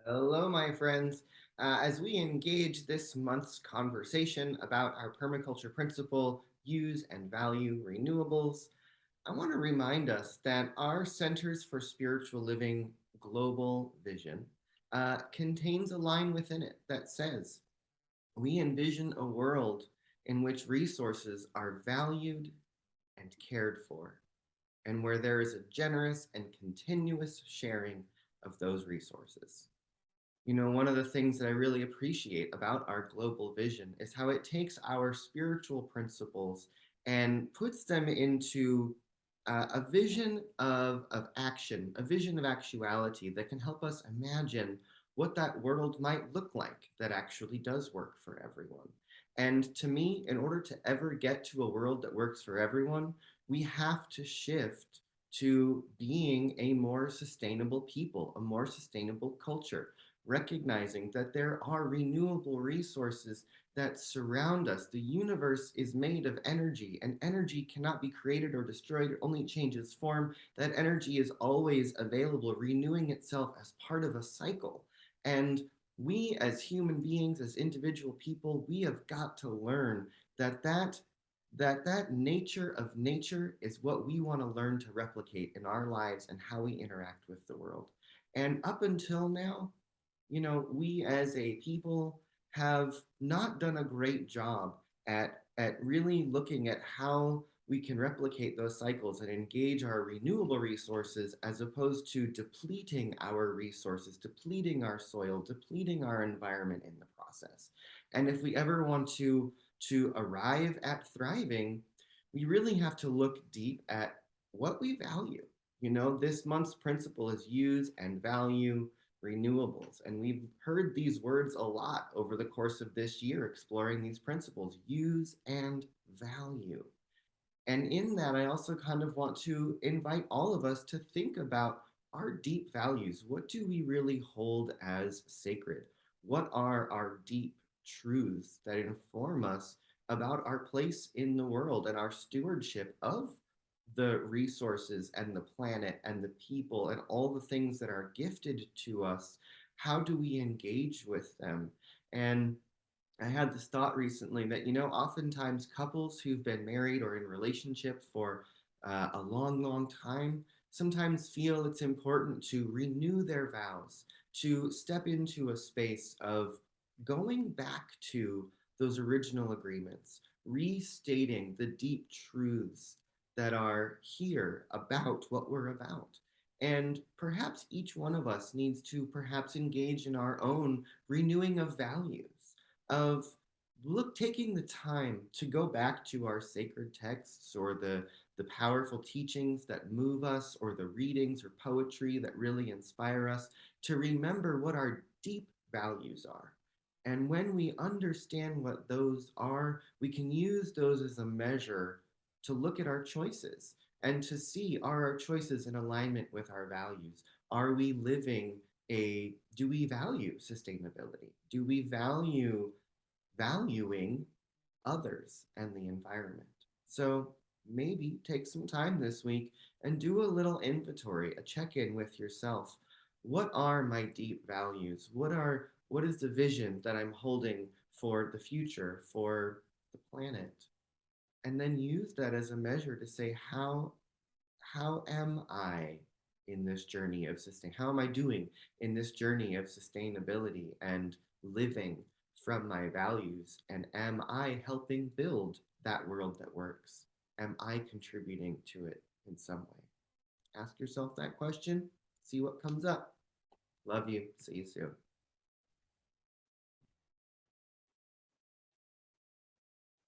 Hello, my friends. As we engage this month's conversation about our permaculture principle, use and value renewables, I want to remind us that our Centers for Spiritual Living global vision contains a line within it that says, we envision a world in which resources are valued and cared for, and where there is a generous and continuous sharing of those resources. One of the things that I really appreciate about our global vision is how it takes our spiritual principles and puts them into a vision of action, a vision of actuality that can help us imagine what that world might look like that actually does work for everyone. And to me, in order to ever get to a world that works for everyone, we have to shift to being a more sustainable people, a more sustainable culture, recognizing that there are renewable resources that surround us. The universe is made of energy, and energy cannot be created or destroyed. It only changes form. That energy is always available, renewing itself as part of a cycle. And we, as human beings, as individual people, we have got to learn that nature of nature is what we want to learn to replicate in our lives and how we interact with the world. And up until now, we as a people have not done a great job at really looking at how we can replicate those cycles and engage our renewable resources as opposed to depleting our resources, depleting our soil, depleting our environment in the process. And if we ever want to arrive at thriving, we really have to look deep at what we value. This month's principle is use and value renewables. And we've heard these words a lot over the course of this year, exploring these principles, use and value. And in that, I also kind of want to invite all of us to think about our deep values. What do we really hold as sacred? What are our deep truths that inform us about our place in the world and our stewardship of the resources and the planet and the people and all the things that are gifted to us? How do we engage with them? And I had this thought recently that, oftentimes couples who've been married or in relationship for a long, long time sometimes feel it's important to renew their vows, to step into a space of going back to those original agreements, restating the deep truths that are here about what we're about. And perhaps each one of us needs to perhaps engage in our own renewing of values, of taking the time to go back to our sacred texts or the powerful teachings that move us or the readings or poetry that really inspire us, to remember what our deep values are. And when we understand what those are, we can use those as a measure to look at our choices and to see, are our choices in alignment with our values? Are we living do we value sustainability? Do we value valuing others and the environment? So maybe take some time this week and do a little inventory, a check-in with yourself. What are my deep values? What is the vision that I'm holding for the future, for the planet? And then use that as a measure to say, how am I in this journey of how am I doing in this journey of sustainability and living from my values? And am I helping build that world that works? Am I contributing to it in some way? Ask yourself that question, see what comes up. Love you. See you soon.